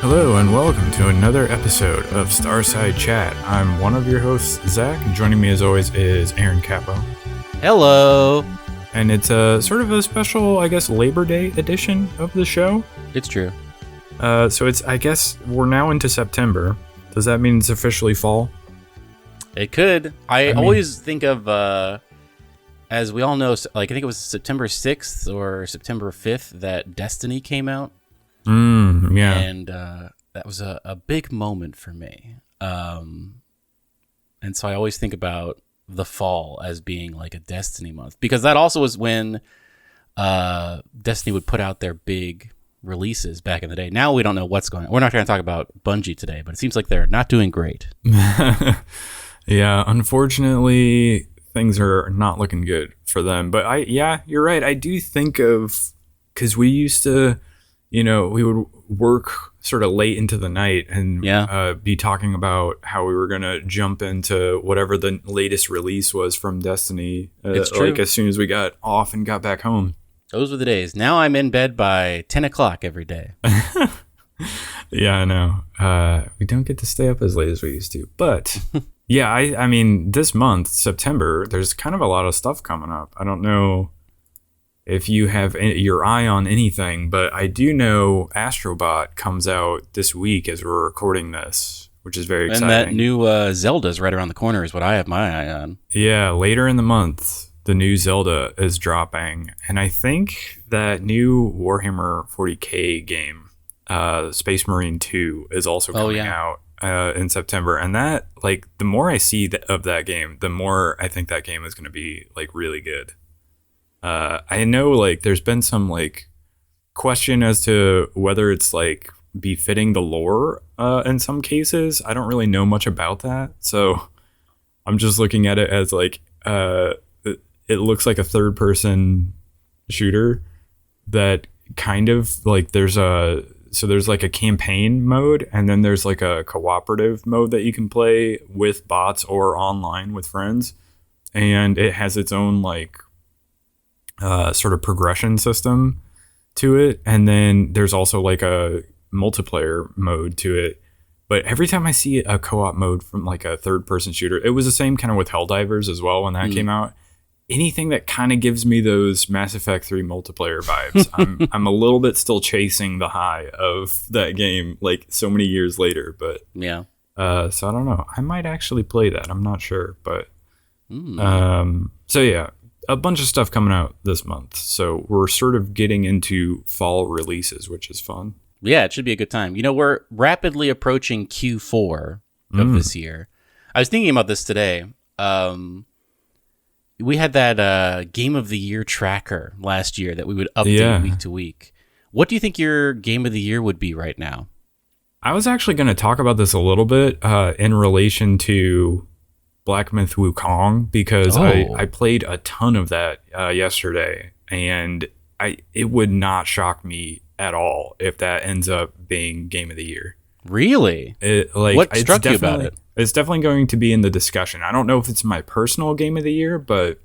Hello and welcome to another episode of Starside Chat. I'm one of your hosts, Zach, and joining me as always is Aaron Capo. Hello! And it's a sort of a special, I guess, Labor Day edition of the show. It's true. So it's, I guess, we're now into September. Does that mean it's officially fall? It could. I always think of, as we all know, like I think it was September 6th or September 5th that Destiny came out. Yeah. And that was a big moment for me. And so I always think about the fall as being like a Destiny month. Because that also was when Destiny would put out their big releases back in the day. Now we don't know what's going on. We're not going to talk about Bungie today, but it seems like they're not doing great. Yeah, unfortunately, things are not looking good for them. But you're right. I do think of, because we used to, we would work sort of late into the night and be talking about how we were going to jump into whatever the latest release was from Destiny. It's true. Like as soon as we got off and got back home. Those were the days. Now I'm in bed by 10 o'clock every day. Yeah, I know. We don't get to stay up as late as we used to. But yeah, I mean, this month, September, there's kind of a lot of stuff coming up. I don't know if you have your eye on anything, but I do know Astrobot comes out this week as we're recording this, which is very exciting. And that new Zelda's right around the corner is what I have my eye on. Yeah, later in the month, the new Zelda is dropping. And I think that new Warhammer 40k game, Space Marine 2, is also coming out in September. And that, like, the more I see of that game, the more I think that game is going to be, like, really good. I know, like, there's been some, like, question as to whether it's, like, befitting the lore in some cases. I don't really know much about that. So I'm just looking at it as, like, it looks like a third-person shooter that kind of, like, there's like a campaign mode, and then there's, like, a cooperative mode that you can play with bots or online with friends. And it has its own, like, sort of progression system to it, and then there's also like a multiplayer mode to it. But every time I see a co-op mode from like a third-person shooter, it was the same kind of with Helldivers as well when that came out. Anything that kind of gives me those Mass Effect 3 multiplayer vibes, I'm a little bit still chasing the high of that game, like so many years later. But yeah, so I don't know. I might actually play that. I'm not sure, but so yeah. A bunch of stuff coming out this month. So we're sort of getting into fall releases, which is fun. Yeah, it should be a good time. We're rapidly approaching Q4 of this year. I was thinking about this today. We had that Game of the Year tracker last year that we would update week to week. What do you think your Game of the Year would be right now? I was actually going to talk about this a little bit in relation to Black Myth Wukong, because I played a ton of that yesterday, and it would not shock me at all if that ends up being Game of the Year. Really? What struck you about it? It's definitely going to be in the discussion. I don't know if it's my personal Game of the Year, but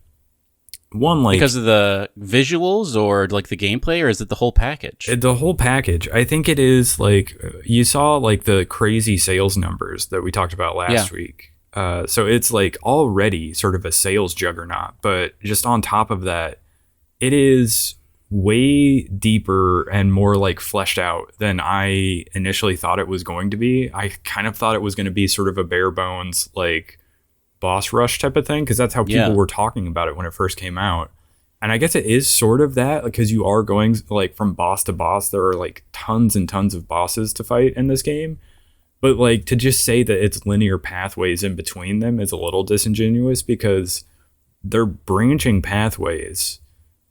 because of the visuals or like the gameplay, or is it the whole package? The whole package. I think it is, like, you saw like the crazy sales numbers that we talked about last week. So it's like already sort of a sales juggernaut, but just on top of that, it is way deeper and more like fleshed out than I initially thought it was going to be. I kind of thought it was going to be sort of a bare bones, like, boss rush type of thing, because that's how people were talking about it when it first came out. And I guess it is sort of that, because you are going like from boss to boss. There are like tons and tons of bosses to fight in this game. But like to just say that it's linear pathways in between them is a little disingenuous, because they're branching pathways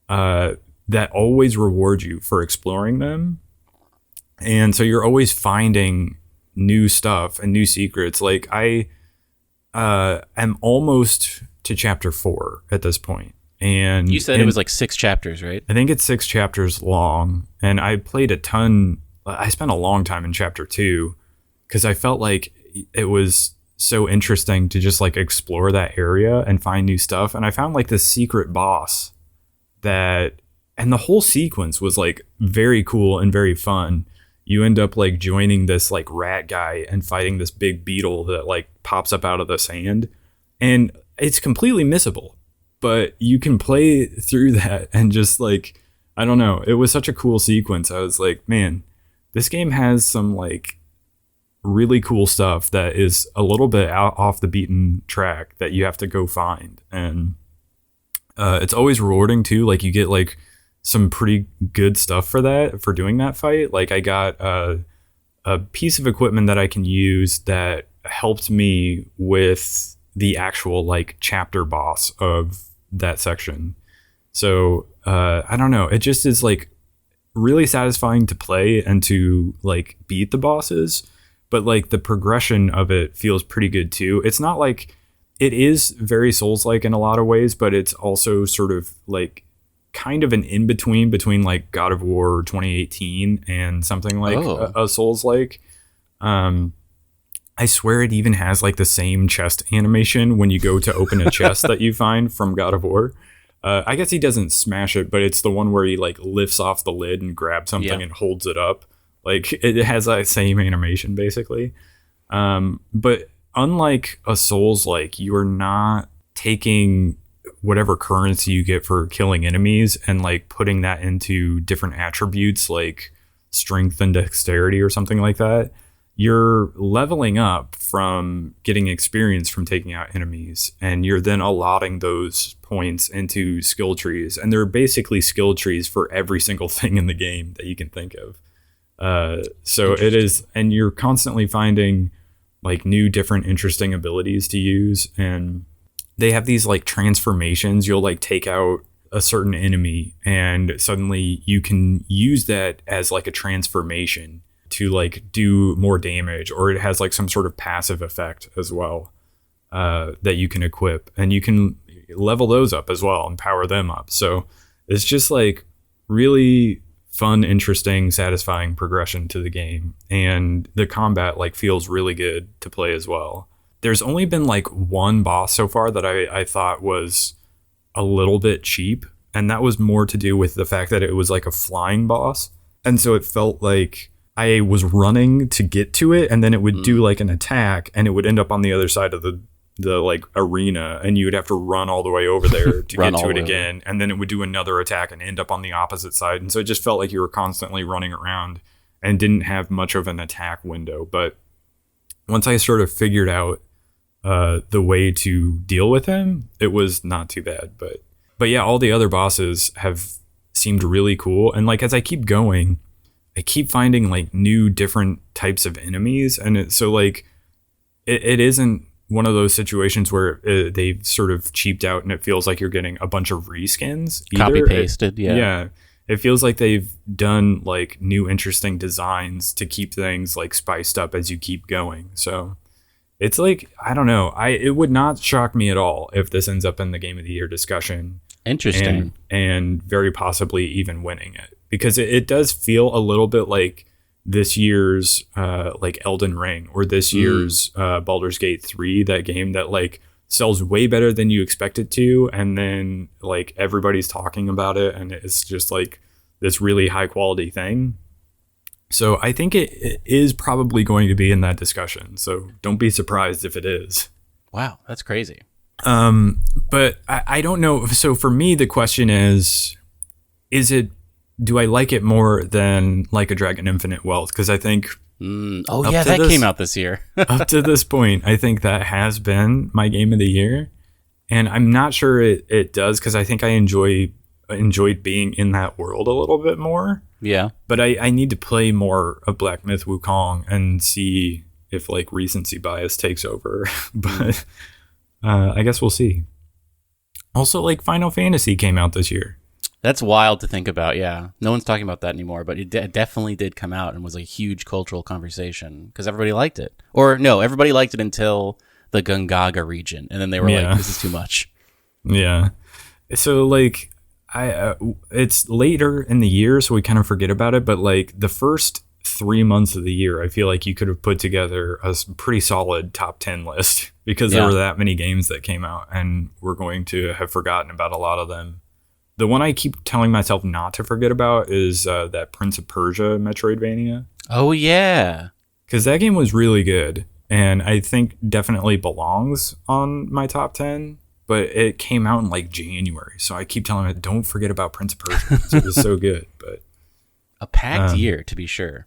that always reward you for exploring them. And so you're always finding new stuff and new secrets. Like I am almost to chapter 4 at this point. And you said it was like 6 chapters, right? I think it's 6 chapters long. And I played a ton. I spent a long time in chapter 2. Because I felt like it was so interesting to just like explore that area and find new stuff. And I found like this secret boss and the whole sequence was like very cool and very fun. you end up like joining this like rat guy and fighting this big beetle that like pops up out of the sand, and it's completely missable, but you can play through that and just like, I don't know, it was such a cool sequence. I was like, man, this game has some like really cool stuff that is a little bit off the beaten track that you have to go find. And it's always rewarding too. Like you get like some pretty good stuff for doing that fight. Like I got a piece of equipment that I can use that helped me with the actual like chapter boss of that section. So I don't know, it just is like really satisfying to play and to like beat the bosses, but like the progression of it feels pretty good too. It's not like, it is very Souls-like in a lot of ways, but it's also sort of like kind of an in-between between like God of War 2018 and something like a Souls-like. I swear it even has like the same chest animation when you go to open a chest that you find from God of War. I guess he doesn't smash it, but it's the one where he like lifts off the lid and grabs something and holds it up. Like it has that same animation basically. But unlike a Souls-like, you are not taking whatever currency you get for killing enemies and like putting that into different attributes like strength and dexterity or something like that. You're leveling up from getting experience from taking out enemies, and you're then allotting those points into skill trees, and they're basically skill trees for every single thing in the game that you can think of. So it is, and you're constantly finding like new different interesting abilities to use, and they have these like transformations. You'll like take out a certain enemy and suddenly you can use that as like a transformation to like do more damage, or it has like some sort of passive effect as well that you can equip, and you can level those up as well and power them up. So it's just like really fun, interesting, satisfying progression to the game, and the combat like feels really good to play as well. There's only been like one boss so far that I thought was a little bit cheap, and that was more to do with the fact that it was like a flying boss, and so it felt like I was running to get to it, and then it would do like an attack, and it would end up on the other side of the like arena, and you would have to run all the way over there to get to it again, and then it would do another attack and end up on the opposite side. And so it just felt like you were constantly running around and didn't have much of an attack window. But once I sort of figured out the way to deal with him, it was not too bad. But yeah, all the other bosses have seemed really cool, and like as I keep going, I keep finding like new different types of enemies, and so like it isn't one of those situations where they've sort of cheaped out and it feels like you're getting a bunch of reskins either. Copy pasted. Yeah, it feels like they've done like new interesting designs to keep things like spiced up as you keep going. So it's like, I don't know, it would not shock me at all if this ends up in the Game of the Year discussion. Interesting. And very possibly even winning it, because it does feel a little bit like this year's like Elden Ring, or this year's Baldur's Gate 3, that game that like sells way better than you expect it to, and then like everybody's talking about it and it's just like this really high quality thing. So I think it is probably going to be in that discussion, so don't be surprised if it is. Wow, that's crazy. But I don't know. So for me, the question is it, do I like it more than Like a Dragon Infinite Wealth? Because I think that came out this year. Up to this point, I think that has been my Game of the Year, and I'm not sure it does, because I think I enjoyed being in that world a little bit more. Yeah, but I need to play more of Black Myth Wukong and see if like recency bias takes over. But I guess we'll see. Also, like Final Fantasy came out this year. That's wild to think about. Yeah, no one's talking about that anymore, but it definitely did come out and was a huge cultural conversation because everybody liked it. Or no, everybody liked it until the Gungaga region, and then they were like, "This is too much." Yeah. So like, it's later in the year, so we kind of forget about it. But like the first 3 months of the year, I feel like you could have put together a pretty solid top 10 list, because there were that many games that came out, and we're going to have forgotten about a lot of them The one I keep telling myself not to forget about is that Prince of Persia Metroidvania. Oh, yeah. Because that game was really good, and I think definitely belongs on my top 10, but it came out in like January, so I keep telling it, don't forget about Prince of Persia. It was so good. But a packed year, to be sure.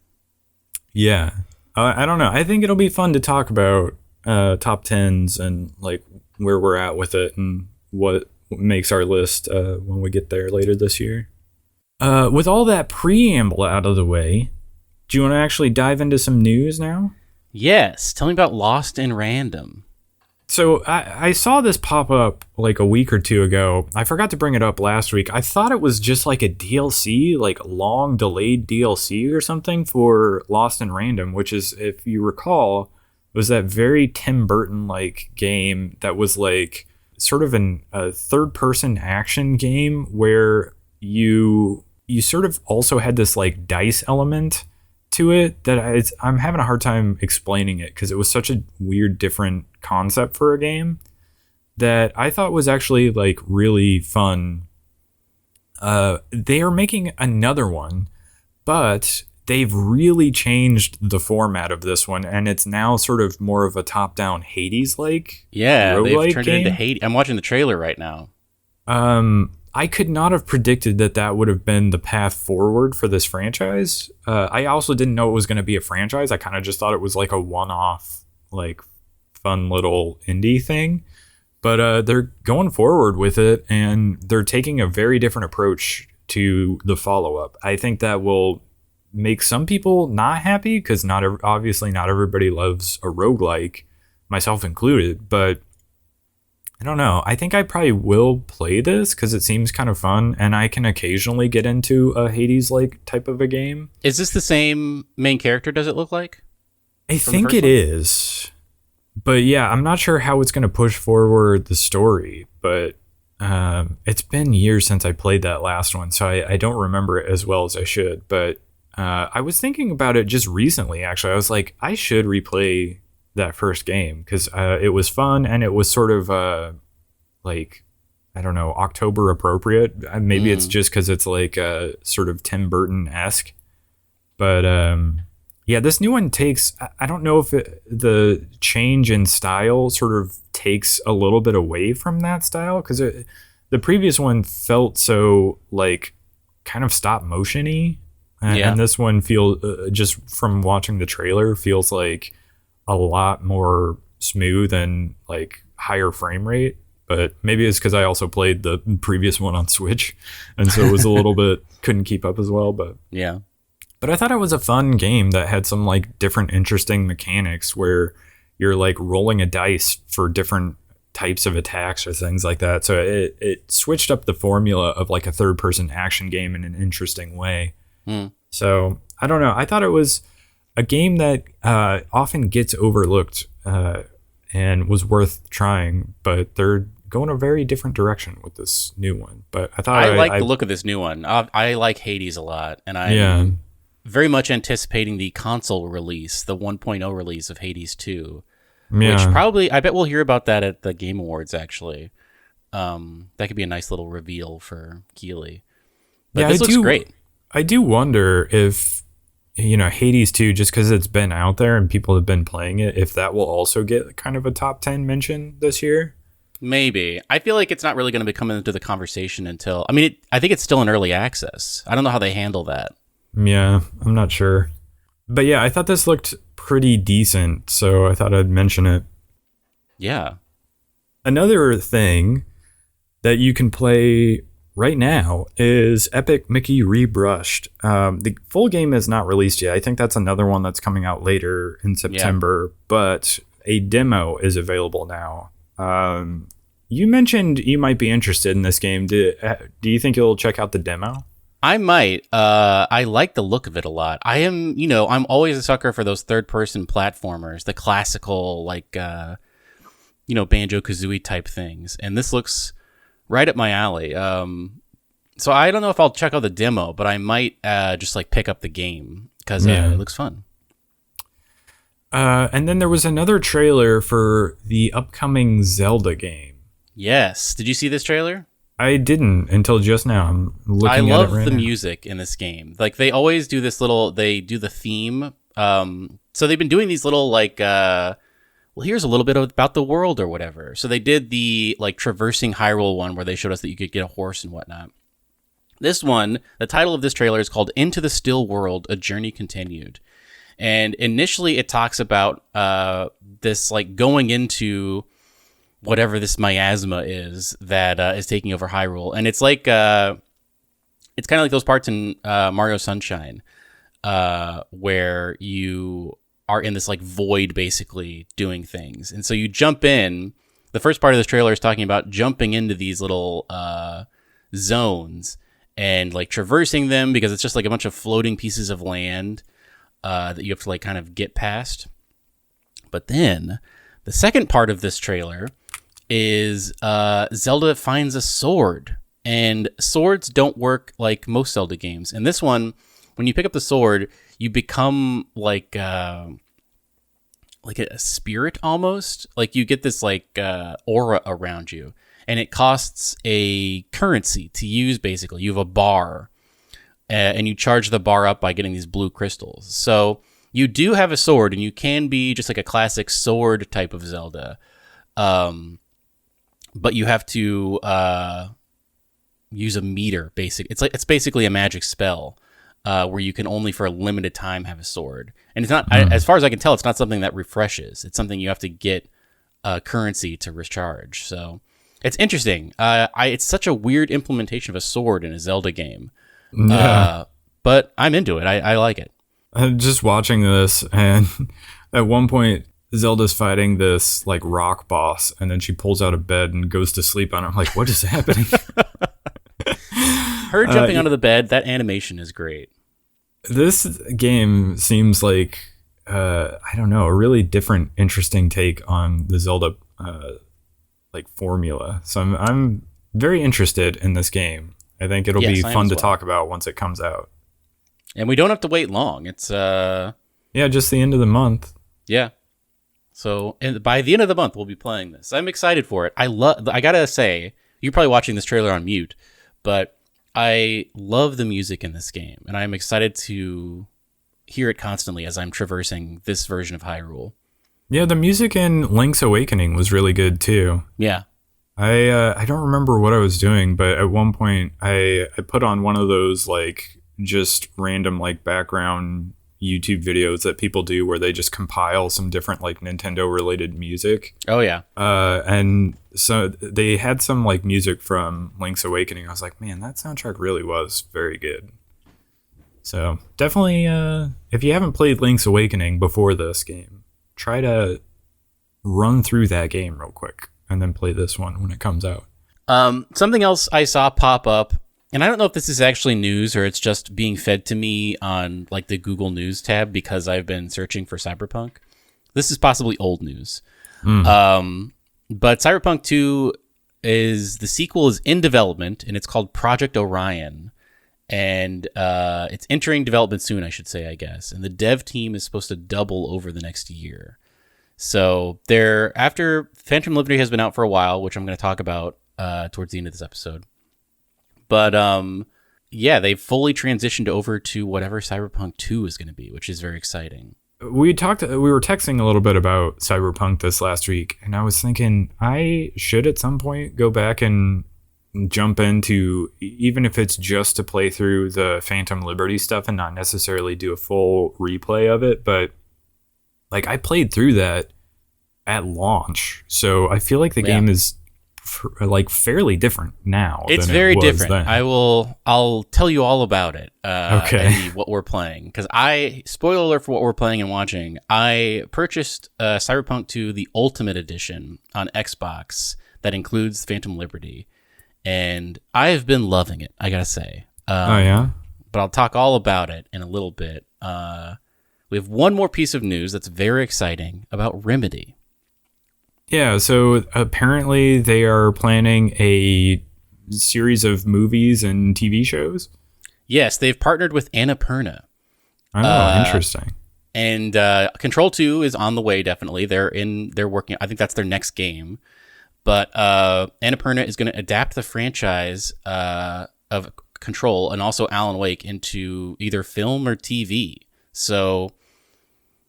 Yeah. I don't know. I think it'll be fun to talk about top 10s and like where we're at with it and what makes our list when we get there later this year. With all that preamble out of the way, do you want to actually dive into some news now? Yes. Tell me about Lost in Random. So I saw this pop up like a week or two ago. I forgot to bring it up last week. I thought it was just like a DLC, like long delayed DLC or something for Lost in Random, which is, if you recall, was that very Tim Burton like game that was like sort of a third person action game where you sort of also had this like dice element to it that I'm having a hard time explaining it because it was such a weird, different concept for a game that I thought was actually like really fun. They are making another one, but they've really changed the format of this one, and it's now sort of more of a top-down Hades-like. Yeah, they've turned game. it into Hades. I'm watching the trailer right now. I could not have predicted that would have been the path forward for this franchise. I also didn't know it was going to be a franchise. I kind of just thought it was like a one-off, like fun little indie thing. But they're going forward with it, and they're taking a very different approach to the follow-up. I think that will make some people not happy because obviously not everybody loves a roguelike, myself included, but I don't know. I think I probably will play this because it seems kind of fun, and I can occasionally get into a Hades-like type of a game. Is this the same main character, does it look like? I think it is. But yeah, I'm not sure how it's going to push forward the story, but it's been years since I played that last one, so I don't remember it as well as I should. But I was thinking about it just recently, actually. I was like, I should replay that first game because it was fun, and it was sort of like, I don't know, October appropriate. Maybe it's just because it's like sort of Tim Burton-esque. But yeah, this new one takes, I don't know if the change in style sort of takes a little bit away from that style, because the previous one felt so like kind of stop motion-y. And this one feels, just from watching the trailer, feels like a lot more smooth and like higher frame rate. But maybe it's because I also played the previous one on Switch, and so it was a little bit, couldn't keep up as well. But yeah. But I thought it was a fun game that had some like different interesting mechanics where you're like rolling a dice for different types of attacks or things like that. So it switched up the formula of like a third person action game in an interesting way. So I don't know. I thought it was a game that often gets overlooked and was worth trying, but they're going a very different direction with this new one. But I thought I like the look of this new one. I like Hades a lot, and I'm very much anticipating the console release, the 1.0 release of Hades 2, which probably, I bet we'll hear about that at the Game Awards, actually. That could be a nice little reveal for Keighley. But this looks great. I do wonder if, you know, Hades 2, just because it's been out there and people have been playing it, if that will also get kind of a top 10 mention this year. Maybe. I feel like it's not really going to be coming into the conversation until, I think it's still in early access. I don't know how they handle that. Yeah, I'm not sure. But yeah, I thought this looked pretty decent, so I thought I'd mention it. Yeah. Another thing that you can play right now is Epic Mickey Rebrushed. The full game is not released yet. I think that's another one that's coming out later in September, but a demo is available now. You mentioned you might be interested in this game. Do you think you'll check out the demo? I might. I like the look of it a lot. I'm always a sucker for those third-person platformers, the classical, like, Banjo-Kazooie type things. And this looks right up my alley. So I don't know if I'll check out the demo, but I might just like pick up the game because it looks fun. And then there was another trailer for the upcoming Zelda game. Yes. Did you see this trailer? I didn't until just now. I'm looking I at it love right the now. music in this game. Like they always do this little. They do the theme. So they've been doing these little like. Well, here's a little bit about the world or whatever. So they did the like traversing Hyrule one where they showed us that you could get a horse and whatnot. This one, the title of this trailer is called Into the Still World, A Journey Continued. And initially it talks about this like going into whatever this miasma is that is taking over Hyrule. And it's like, it's kind of like those parts in Mario Sunshine where you are in this like void basically doing things. And so you jump in. The first part of this trailer is talking about jumping into these little zones and like traversing them because it's just like a bunch of floating pieces of land that you have to like kind of get past. But then the second part of this trailer is Zelda finds a sword, and swords don't work like most Zelda games. In this one, when you pick up the sword, you become like a spirit almost. Like you get this like aura around you, and it costs a currency to use. Basically, you have a bar, and you charge the bar up by getting these blue crystals. So you do have a sword, and you can be just like a classic sword type of Zelda, but you have to use a meter. It's basically a magic spell. Where you can only for a limited time have a sword. And it's not, as far as I can tell, it's not something that refreshes. It's something you have to get currency to recharge. So it's interesting. It's such a weird implementation of a sword in a Zelda game. Yeah. But I'm into it. I like it. I'm just watching this, and at one point, Zelda's fighting this like rock boss, and then she pulls out of bed and goes to sleep on it. I'm like, what is happening? Her jumping onto the bed, that animation is great. This game seems like, I don't know, a really different, interesting take on the Zelda like formula. So I'm very interested in this game. I think it'll be fun to talk about once it comes out. And we don't have to wait long. It's just the end of the month. Yeah. So by the end of the month, we'll be playing this. I'm excited for it. I gotta say, you're probably watching this trailer on mute, but I love the music in this game, and I'm excited to hear it constantly as I'm traversing this version of Hyrule. Yeah, the music in Link's Awakening was really good too. Yeah. I don't remember what I was doing, but at one point I put on one of those like just random like background YouTube videos that people do where they just compile some different like Nintendo related music. Oh yeah. And so they had some like music from Link's Awakening. I was like, man, that soundtrack really was very good. So definitely, if you haven't played Link's Awakening before this game, try to run through that game real quick and then play this one when it comes out. Something else I saw pop up, and I don't know if this is actually news or it's just being fed to me on like the Google News tab because I've been searching for Cyberpunk. This is possibly old news. But Cyberpunk 2 the sequel is in development, and it's called Project Orion. And it's entering development soon, I should say, I guess. And the dev team is supposed to double over the next year. So after Phantom Liberty has been out for a while, which I'm going to talk about towards the end of this episode. But they've fully transitioned over to whatever Cyberpunk 2 is going to be, which is very exciting. We were texting a little bit about Cyberpunk this last week, and I was thinking I should at some point go back and jump into, even if it's just to play through the Phantom Liberty stuff and not necessarily do a full replay of it, but like I played through that at launch, so I feel like the game is like fairly different now. It's very different. Then. I'll tell you all about it. Okay. What we're playing, because spoiler alert for what we're playing and watching. I purchased Cyberpunk 2, the Ultimate Edition on Xbox that includes Phantom Liberty, and I have been loving it. I gotta say. But I'll talk all about it in a little bit. We have one more piece of news that's very exciting about Remedy. Yeah, so apparently they are planning a series of movies and TV shows. Yes, they've partnered with Annapurna. Oh, interesting. And Control 2 is on the way, definitely. They're working. I think that's their next game. But Annapurna is going to adapt the franchise of Control and also Alan Wake into either film or TV. So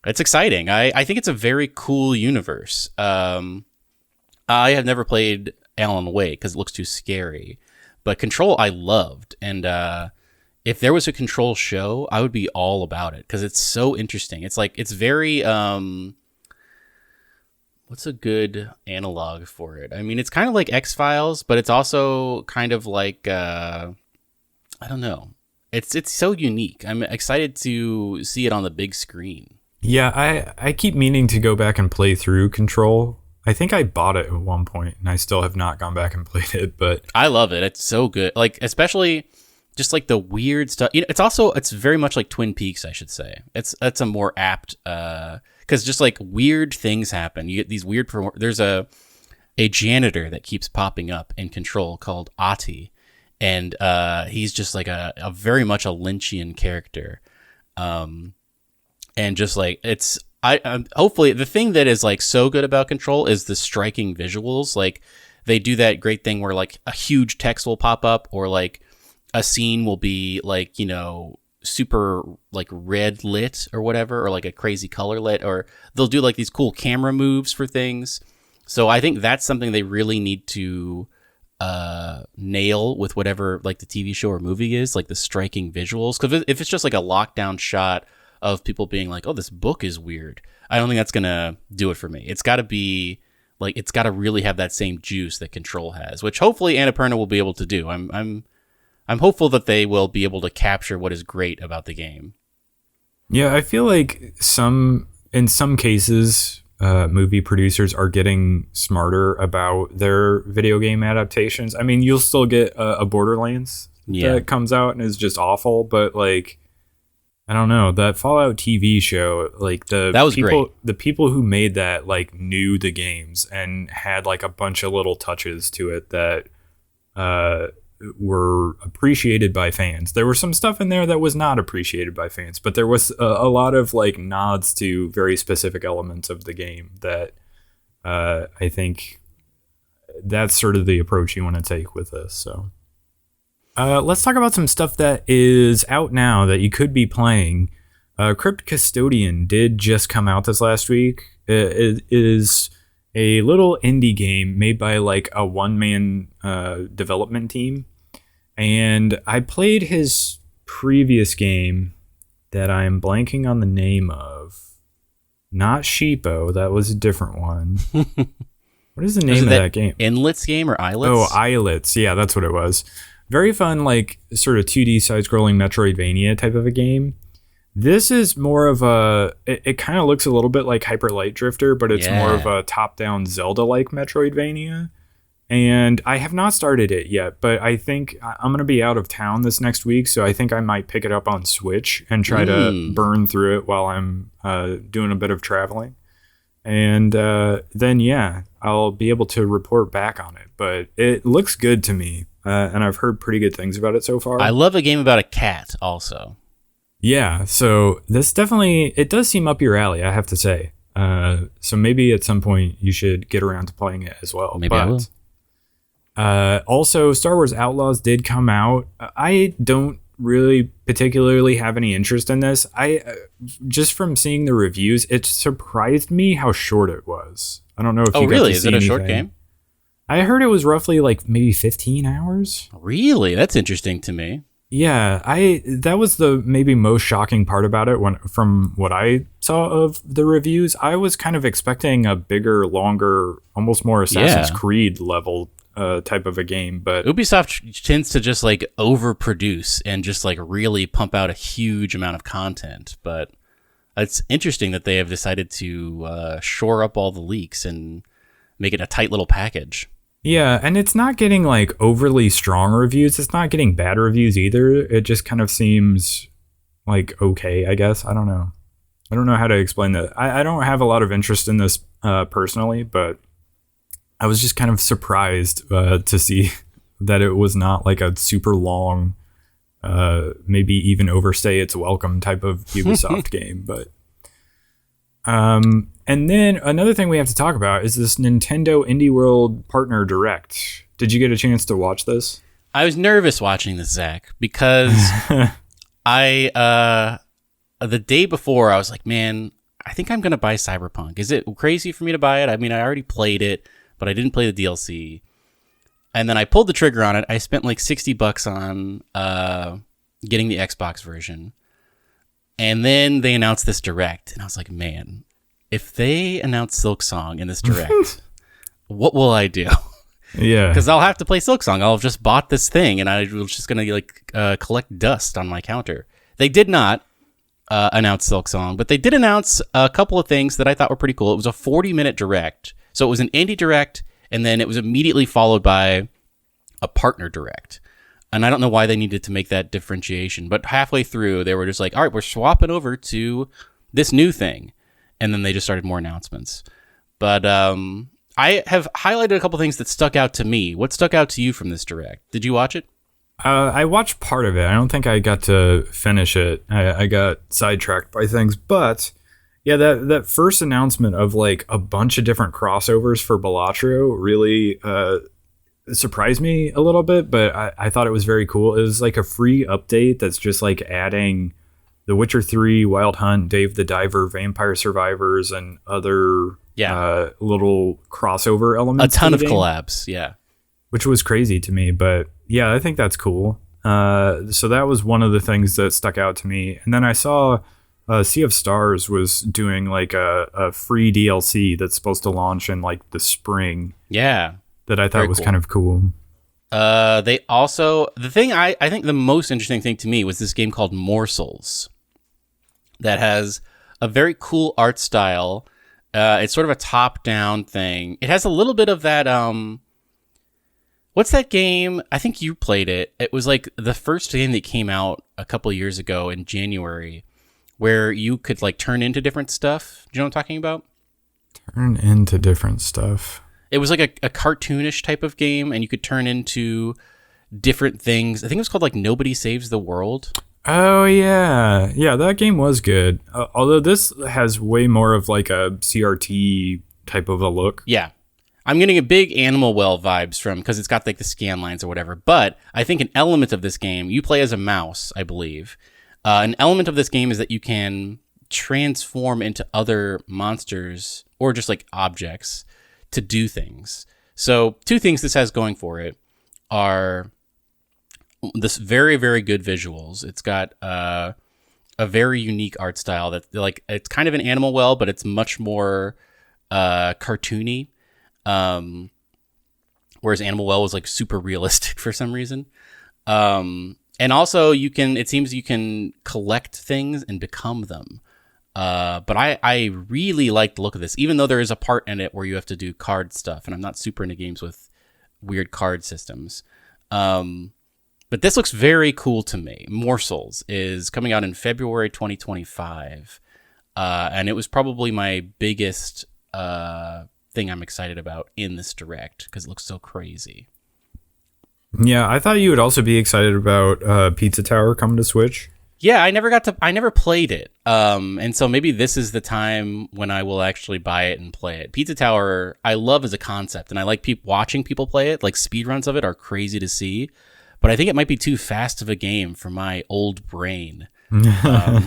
it's exciting. I think it's a very cool universe. I have never played Alan Wake because it looks too scary. But Control I loved. And if there was a Control show, I would be all about it because it's so interesting. It's like, it's very... what's a good analog for it? I mean, it's kind of like X-Files, but it's also kind of like... I don't know. It's so unique. I'm excited to see it on the big screen. Yeah, I keep meaning to go back and play through Control. I think I bought it at one point, and I still have not gone back and played it. But I love it. It's so good. Like, especially just like the weird stuff. You know, it's very much like Twin Peaks, I should say. That's a more apt because just like weird things happen. You get these weird. There's a janitor that keeps popping up in Control called Ati. And he's just like a very much a Lynchian character, and just like hopefully the thing that is like so good about Control is the striking visuals. Like they do that great thing where like a huge text will pop up, or like a scene will be like, you know, super like red lit or whatever, or like a crazy color lit, or they'll do like these cool camera moves for things. So I think that's something they really need to nail with whatever like the TV show or movie is, like the striking visuals. Because if it's just like a lockdown shot of people being like, oh, this book is weird, I don't think that's gonna do it for me. It's got to be like, it's got to really have that same juice that Control has, which hopefully Annapurna will be able to do. I'm hopeful that they will be able to capture what is great about the game. Yeah, I feel like in some cases movie producers are getting smarter about their video game adaptations. I mean, you'll still get a Borderlands that comes out and is just awful, but like, I don't know, that Fallout TV show, like that was great. The people who made that like knew the games and had like a bunch of little touches to it that were appreciated by fans. There was some stuff in there that was not appreciated by fans, but there was a lot of like nods to very specific elements of the game that I think that's sort of the approach you want to take with this. So let's talk about some stuff that is out now that you could be playing. Crypt Custodian did just come out this last week. It is a little indie game made by like a one-man development team. And I played his previous game that I am blanking on the name of. Not Sheepo, that was a different one. What is the name of that game? Inlets game or Islets? Oh, Islets. Yeah, that's what it was. Very fun, like sort of 2D side-scrolling Metroidvania type of a game. This is more of a... It kind of looks a little bit like Hyper Light Drifter, but it's more of a top-down Zelda-like Metroidvania. And I have not started it yet, but I think I'm going to be out of town this next week, so I think I might pick it up on Switch and try to burn through it while I'm doing a bit of traveling. And then, yeah, I'll be able to report back on it. But it looks good to me, and I've heard pretty good things about it so far. I love a game about a cat also. Yeah, so this definitely, it does seem up your alley, I have to say. So maybe at some point you should get around to playing it as well. Maybe I will. Also, Star Wars Outlaws did come out. I don't really particularly have any interest in this. I just from seeing the reviews, it surprised me how short it was. I don't know if you got to see anything. Is it a short game? I heard it was roughly like maybe 15 hours. Really? That's interesting to me. Yeah, that was the maybe most shocking part about it from what I saw of the reviews. I was kind of expecting a bigger, longer, almost more Assassin's Creed level type of a game, but Ubisoft tends to just like overproduce and just like really pump out a huge amount of content. But it's interesting that they have decided to shore up all the leaks and make it a tight little package. Yeah, and it's not getting like overly strong reviews. It's not getting bad reviews either. It just kind of seems like okay, I guess. I don't know how to explain that. I don't have a lot of interest in this personally, but I was just kind of surprised to see that it was not like a super long, maybe even overstay its welcome type of Ubisoft game. But And then another thing we have to talk about is this Nintendo Indie World Partner Direct. Did you get a chance to watch this? I was nervous watching this, Zach, because the day before I was like, man, I think I'm going to buy Cyberpunk. Is it crazy for me to buy it? I mean, I already played it, but I didn't play the DLC. And then I pulled the trigger on it. I spent like $60 on getting the Xbox version. And then they announced this Direct. And I was like, man, if they announce Silksong in this Direct, what will I do? Yeah. Because I'll have to play Silksong. I'll have just bought this thing, and I was just going to collect dust on my counter. They did not announce Silksong, but they did announce a couple of things that I thought were pretty cool. It was a 40-minute Direct. So it was an indie Direct, and then it was immediately followed by a partner Direct. And I don't know why they needed to make that differentiation, but halfway through, they were just like, all right, we're swapping over to this new thing. And then they just started more announcements. But I have highlighted a couple things that stuck out to me. What stuck out to you from this Direct? Did you watch it? I watched part of it. I don't think I got to finish it. I got sidetracked by things. But yeah, that first announcement of like a bunch of different crossovers for Balatro really surprised me a little bit. But I thought it was very cool. It was like a free update that's just like adding The Witcher 3, Wild Hunt, Dave the Diver, Vampire Survivors, and other little crossover elements. A ton of collabs, yeah. Which was crazy to me, but yeah, I think that's cool. So that was one of the things that stuck out to me. And then I saw Sea of Stars was doing like a free DLC that's supposed to launch in like the spring. Yeah. That I thought was kind of cool. They also, the thing I think the most interesting thing to me was this game called Morsels that has a very cool art style. It's sort of a top-down thing. It has a little bit of that, what's that game? I think you played it. It was like the first game that came out a couple of years ago in January where you could like turn into different stuff. Do you know what I'm talking about? Turn into different stuff. It was like a cartoonish type of game, and you could turn into different things. I think it was called like Nobody Saves the World. Oh, yeah. Yeah, that game was good. Although this has way more of like a CRT type of a look. Yeah. I'm getting a big Animal Well vibes from, because it's got like the scan lines or whatever. But I think an element of this game, you play as a mouse, I believe. An element of this game is that you can transform into other monsters or just like objects to do things. So two things this has going for it are this very, very good visuals. It's got a very unique art style that like it's kind of an Animal Well, but it's much more cartoony. Whereas Animal Well was like super realistic for some reason. And also it seems you can collect things and become them. But I really like the look of this, even though there is a part in it where you have to do card stuff, and I'm not super into games with weird card systems. But this looks very cool to me. Morsels is coming out in February 2025, and it was probably my biggest thing I'm excited about in this Direct because it looks so crazy. Yeah, I thought you would also be excited about Pizza Tower coming to Switch. Yeah, I never played it. And so maybe this is the time when I will actually buy it and play it. Pizza Tower, I love as a concept, and I like watching people play it. Like speedruns of it are crazy to see, but I think it might be too fast of a game for my old brain.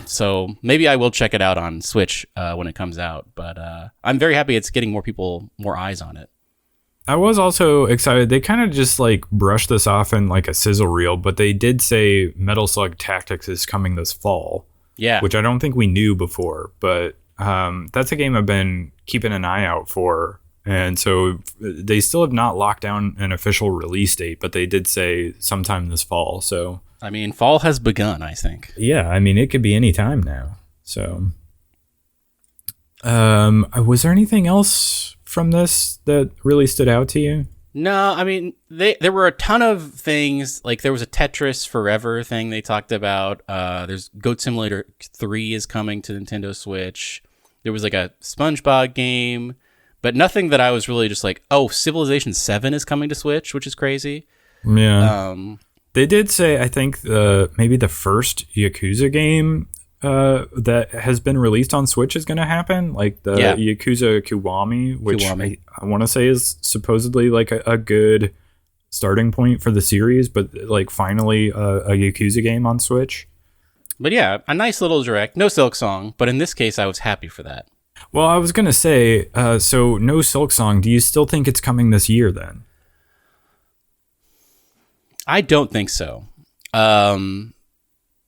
So maybe I will check it out on Switch when it comes out. But I'm very happy it's getting more eyes on it. I was also excited. They kind of just like brushed this off in like a sizzle reel, but they did say Metal Slug Tactics is coming this fall. Yeah. Which I don't think we knew before, but that's a game I've been keeping an eye out for. And so they still have not locked down an official release date, but they did say sometime this fall. So, I mean, fall has begun, I think. Yeah. I mean, it could be any time now. So, was there anything else from this that really stood out to you? No, I mean, there were a ton of things. Like there was a Tetris Forever thing they talked about. There's Goat Simulator 3 is coming to Nintendo Switch. There was like a SpongeBob game, but nothing that I was really just like, oh, Civilization 7 is coming to Switch, which is crazy. Yeah. They did say, I think maybe the first Yakuza game that has been released on Switch is going to happen, like the Yakuza Kiwami, which I want to say is supposedly like a good starting point for the series, but like finally a Yakuza game on Switch. But yeah, a nice little direct. No Silk Song, but in this case, I was happy for that. Well, I was going to say, so no Silk Song. Do you still think it's coming this year then? I don't think so.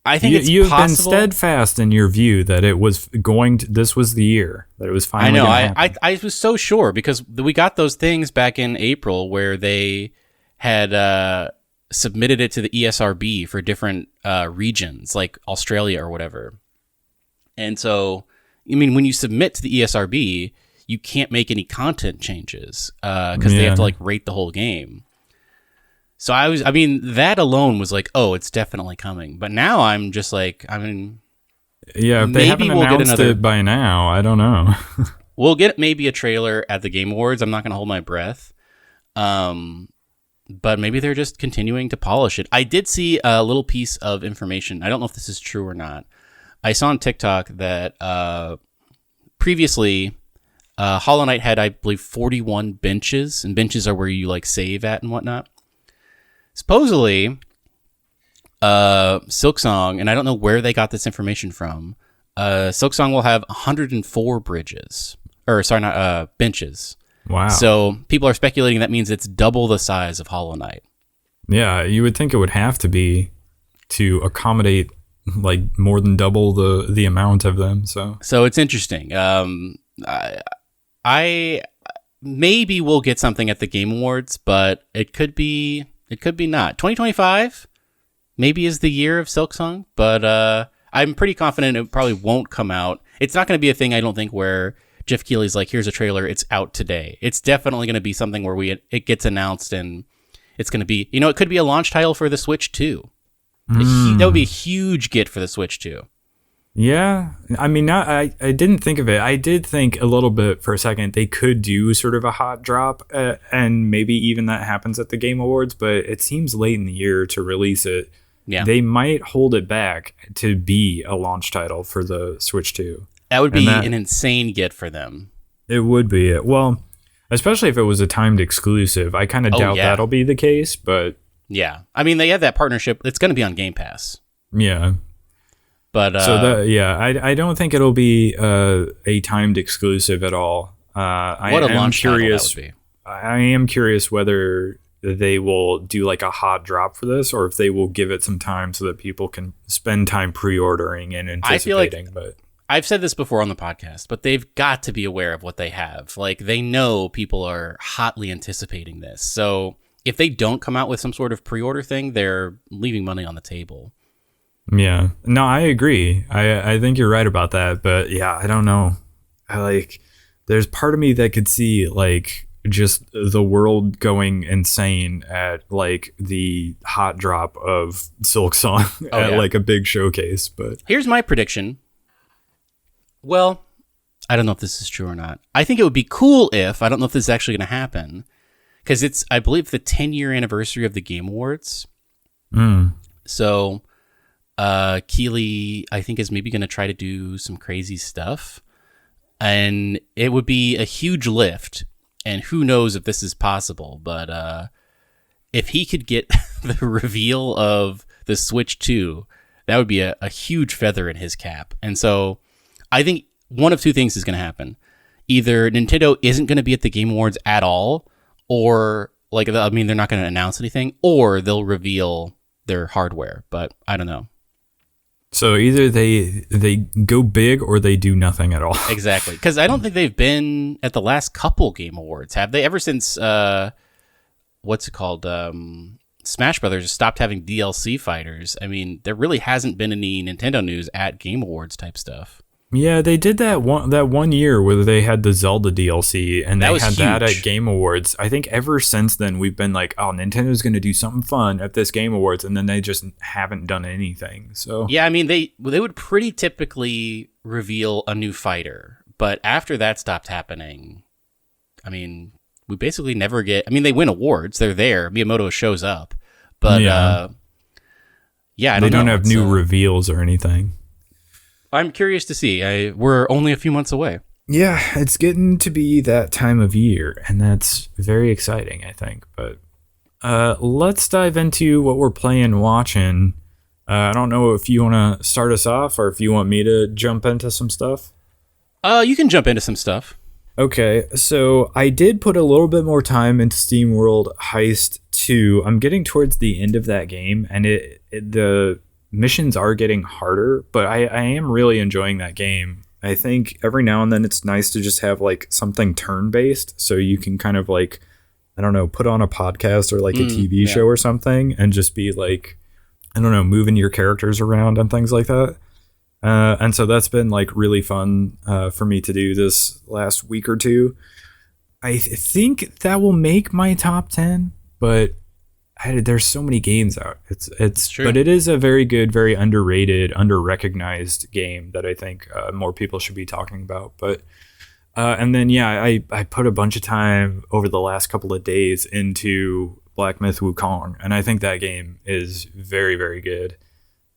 I think you've been steadfast in your view that it was this was the year that it was finally. I know. I was so sure because we got those things back in April where they had submitted it to the ESRB for different regions, like Australia or whatever. And so, I mean, when you submit to the ESRB, you can't make any content changes because they have to like rate the whole game. So that alone was like, oh, it's definitely coming. But now I'm just like, if they haven't announced it by now, I don't know. We'll get maybe a trailer at the Game Awards. I'm not going to hold my breath. But maybe they're just continuing to polish it. I did see a little piece of information. I don't know if this is true or not. I saw on TikTok that previously Hollow Knight had, I believe, 41 benches, and benches are where you like save at and whatnot. Supposedly, Silksong, and I don't know where they got this information from, Silksong will have 104 benches. Wow. So people are speculating that means it's double the size of Hollow Knight. Yeah, you would think it would have to be to accommodate like more than double the amount of them. So it's interesting. I maybe we'll get something at the Game Awards, but it could be not. 2025 maybe is the year of Silksong, but I'm pretty confident it probably won't come out. It's not going to be a thing, I don't think, where Jeff Keighley's like, here's a trailer, it's out today. It's definitely going to be something where it gets announced and it's going to be, it could be a launch title for the Switch 2. That would be a huge get for the Switch 2. Yeah. I mean, I didn't think of it. I did think a little bit for a second they could do sort of a hot drop and maybe even that happens at the Game Awards, but it seems late in the year to release it. Yeah. They might hold it back to be a launch title for the Switch 2. That would be an insane get for them. It would be. Well, especially if it was a timed exclusive. I kind of doubt that'll be the case, but... Yeah. I mean, they have that partnership. It's going to be on Game Pass. Yeah. But... I don't think it'll be a timed exclusive at all. What a launch title that would be. I am curious whether they will do like a hot drop for this or if they will give it some time so that people can spend time pre-ordering and anticipating. But I've said this before on the podcast, but they've got to be aware of what they have. Like, they know people are hotly anticipating this. So if they don't come out with some sort of pre-order thing, they're leaving money on the table. Yeah. No, I agree. I think you're right about that. But yeah, I don't know. There's part of me that could see like just the world going insane at like the hot drop of Silksong at like a big showcase. But here's my prediction. Well, I don't know if this is true or not. I think it would be cool if, I don't know if this is actually going to happen, because it's, I believe, the 10-year anniversary of the Game Awards. So Keighley, I think, is maybe going to try to do some crazy stuff. And it would be a huge lift. And who knows if this is possible. But if he could get the reveal of the Switch 2, that would be a huge feather in his cap. And so I think one of two things is going to happen. Either Nintendo isn't going to be at the Game Awards at all, or they're not going to announce anything, or they'll reveal their hardware. But I don't know. So either they go big or they do nothing at all. Exactly, because I don't think they've been at the last couple Game Awards, have they? Ever since what's it called? Smash Brothers stopped having DLC fighters. I mean, there really hasn't been any Nintendo news at Game Awards type stuff. Yeah, they did that one year where they had the Zelda DLC, and they had that at Game Awards. I think ever since then, we've been like, oh, Nintendo's going to do something fun at this Game Awards, and then they just haven't done anything. So yeah, I mean, they would pretty typically reveal a new fighter, but after that stopped happening, I mean, we basically never get... I mean, they win awards. They're there. Miyamoto shows up, but I don't know. They don't have new reveals or anything. I'm curious to see. We're only a few months away. Yeah, it's getting to be that time of year, and that's very exciting, I think. But let's dive into what we're playing and watching. I don't know if you want to start us off or if you want me to jump into some stuff. You can jump into some stuff. Okay, so I did put a little bit more time into Steam World Heist 2. I'm getting towards the end of that game, and the missions are getting harder, but I am really enjoying that game. I think every now and then it's nice to just have like something turn-based, so you can kind of like, I don't know, put on a podcast or like a TV show or something and just be like, I don't know, moving your characters around and things like that. And so that's been like really fun for me to do this last week or two. I think that will make my top 10, but there's so many games out. It's true. But it is a very good, very underrated, under-recognized game that I think more people should be talking about. But and then I put a bunch of time over the last couple of days into Black Myth Wukong, and I think that game is very, very good.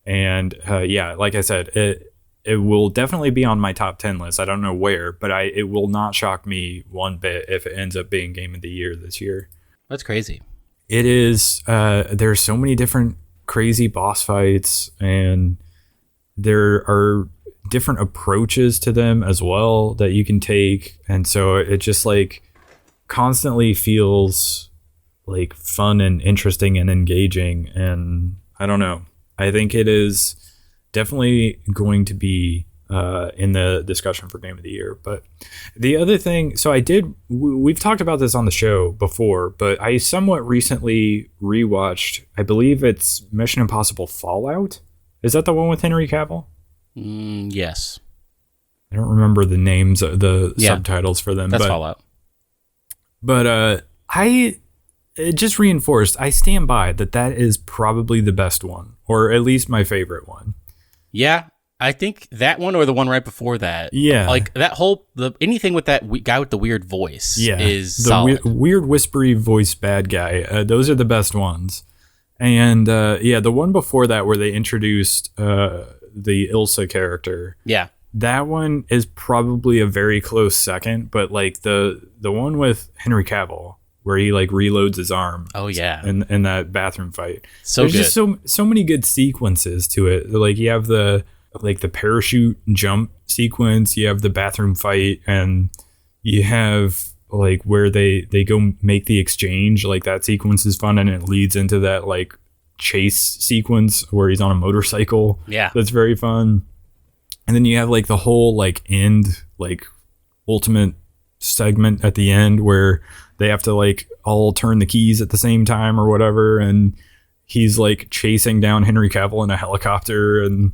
And like I said, it will definitely be on my top 10 list. I don't know where, but it will not shock me one bit if it ends up being Game of the Year this year. That's crazy. It is. There's so many different crazy boss fights, and there are different approaches to them as well that you can take. And so it just like constantly feels like fun and interesting and engaging. And I don't know. I think it is definitely going to be in the discussion for Game of the Year. But the other thing, so we've talked about this on the show before, but I somewhat recently rewatched, I believe it's Mission Impossible Fallout. Is that the one with Henry Cavill? Yes. I don't remember the names, the subtitles for them. That's Fallout. But it just reinforced, I stand by that is probably the best one, or at least my favorite one. Yeah, I think that one or the one right before that. Yeah. Like that whole, anything with that guy with the weird voice is the solid. Weird whispery voice bad guy. Those are the best ones. And the one before that where they introduced the Ilsa character. Yeah. That one is probably a very close second, but like the one with Henry Cavill, where he like reloads his arm. Oh yeah. In that bathroom fight. There's just so many good sequences to it. Like you have the parachute jump sequence, you have the bathroom fight, and you have like where they go make the exchange. Like that sequence is fun, and it leads into that like chase sequence where he's on a motorcycle. Yeah. That's very fun. And then you have like the whole like end, like ultimate segment at the end where they have to like all turn the keys at the same time or whatever, and he's like chasing down Henry Cavill in a helicopter, and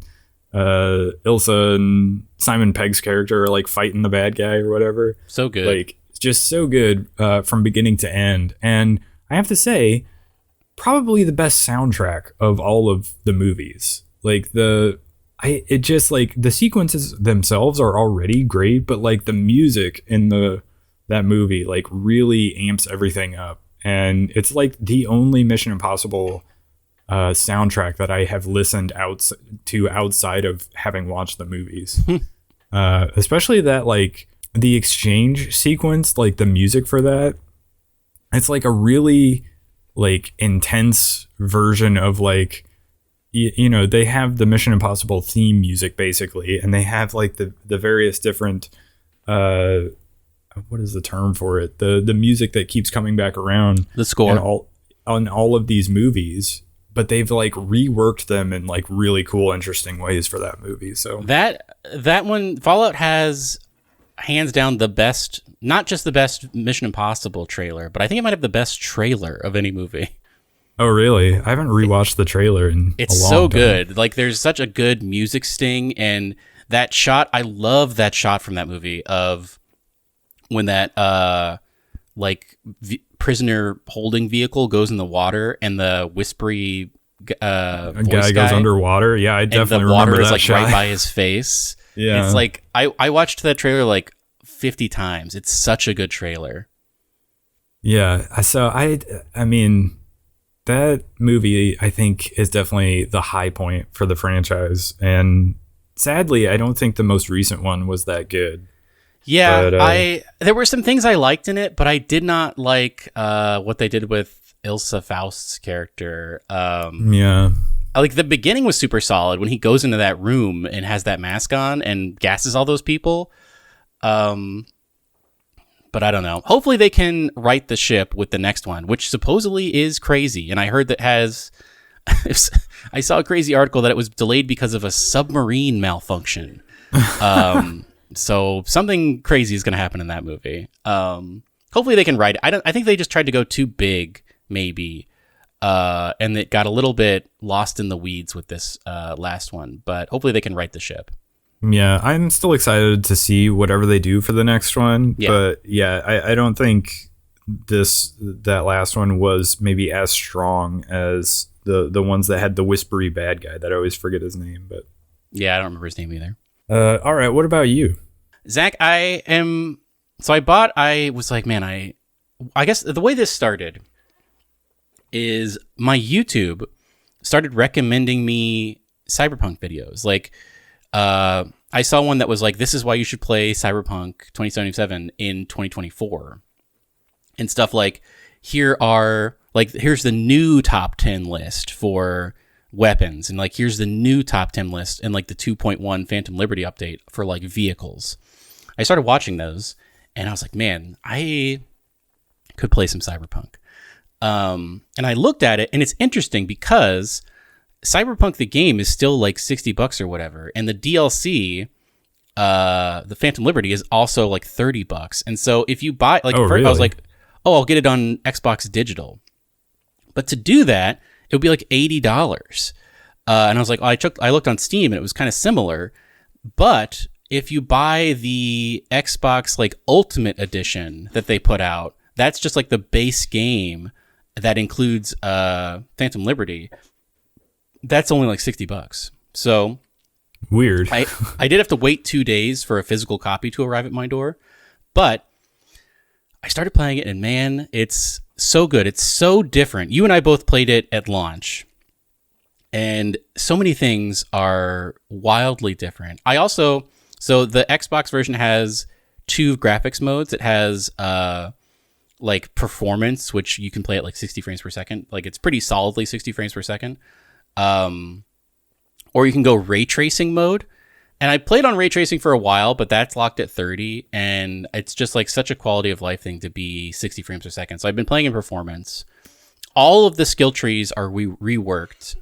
Ilsa and Simon Pegg's character are like fighting the bad guy or whatever. So good. Like it's just so good from beginning to end. And I have to say, probably the best soundtrack of all of the movies. Like the sequences themselves are already great, but like the music in that movie like really amps everything up. And it's like the only Mission Impossible soundtrack that I have listened outside of having watched the movies. Especially that like the exchange sequence, like the music for that, it's like a really like intense version of like, you know, they have the Mission Impossible theme music basically, and they have like the various different what is the term for it? The music that keeps coming back around. The score. On all of these movies, but they've like reworked them in like really cool, interesting ways for that movie. So that one, Fallout has hands down the best, not just the best Mission Impossible trailer, but I think it might have the best trailer of any movie. Oh, really? I haven't rewatched the trailer in a long time. It's so good. Like there's such a good music sting, and that shot, I love that shot from that movie of when that prisoner holding vehicle goes in the water and the whispery guy goes underwater. Yeah, I definitely remember that shot. And the water is like right by his face. Yeah. It's like I watched that trailer like 50 times. It's such a good trailer. Yeah. So I mean, that movie I think is definitely the high point for the franchise, and sadly, I don't think the most recent one was that good. Yeah, but, there were some things I liked in it, but I did not like what they did with Ilsa Faust's character. Yeah. Like, the beginning was super solid when he goes into that room and has that mask on and gasses all those people. But I don't know. Hopefully they can right the ship with the next one, which supposedly is crazy. And I heard that I saw a crazy article that it was delayed because of a submarine malfunction. So something crazy is going to happen in that movie. Hopefully they can right it. I think they just tried to go too big, maybe. And it got a little bit lost in the weeds with this last one. But hopefully they can right the ship. Yeah, I'm still excited to see whatever they do for the next one. Yeah. But yeah, I don't think that last one was maybe as strong as the ones that had the whispery bad guy that I always forget his name. But yeah, I don't remember his name either. All right, what about you? Zach, I was like, man, I guess the way this started is my YouTube started recommending me Cyberpunk videos. Like, I saw one that was like, this is why you should play Cyberpunk 2077 in 2024. And stuff like, here's the new top 10 list for weapons. And like, here's the new top 10 list and like the 2.1 Phantom Liberty update for like vehicles. I started watching those and I was like, man, I could play some Cyberpunk. And I looked at it and it's interesting because Cyberpunk the game is still like $60 or whatever, and the DLC, the Phantom Liberty, is also like $30. And so if you buy, like, really? I was like, oh, I'll get it on Xbox Digital, but to do that, it would be like $80. And I was like, I looked on Steam and it was kind of similar, but if you buy the Xbox like Ultimate Edition that they put out, that's just like the base game that includes Phantom Liberty. That's only like $60. So weird. I did have to wait 2 days for a physical copy to arrive at my door, but I started playing it and man, it's so good. It's so different. You and I both played it at launch and so many things are wildly different. So the Xbox version has 2 graphics modes. It has like performance, which you can play at like 60 frames per second. Like it's pretty solidly 60 frames per second. Or you can go ray tracing mode. And I played on ray tracing for a while, but that's locked at 30. And it's just like such a quality of life thing to be 60 frames per second. So I've been playing in performance. All of the skill trees are reworked.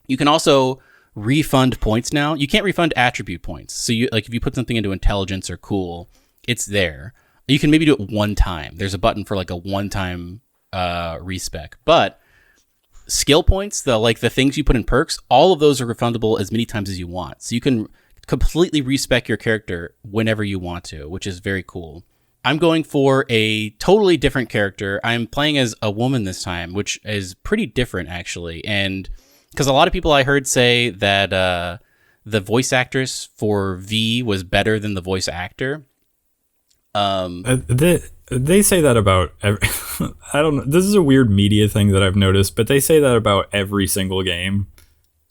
You can also refund points now. You can't refund attribute points. So you like if you put something into intelligence or cool, it's there. You can maybe do it one time. There's a button for like a one-time respec. But skill points, the things you put in perks, all of those are refundable as many times as you want. So you can completely respec your character whenever you want to, which is very cool. I'm going for a totally different character. I'm playing as a woman this time, which is pretty different actually. And because a lot of people I heard say that the voice actress for V was better than the voice actor. They say that about every, I don't know. This is a weird media thing that I've noticed, but they say that about every single game.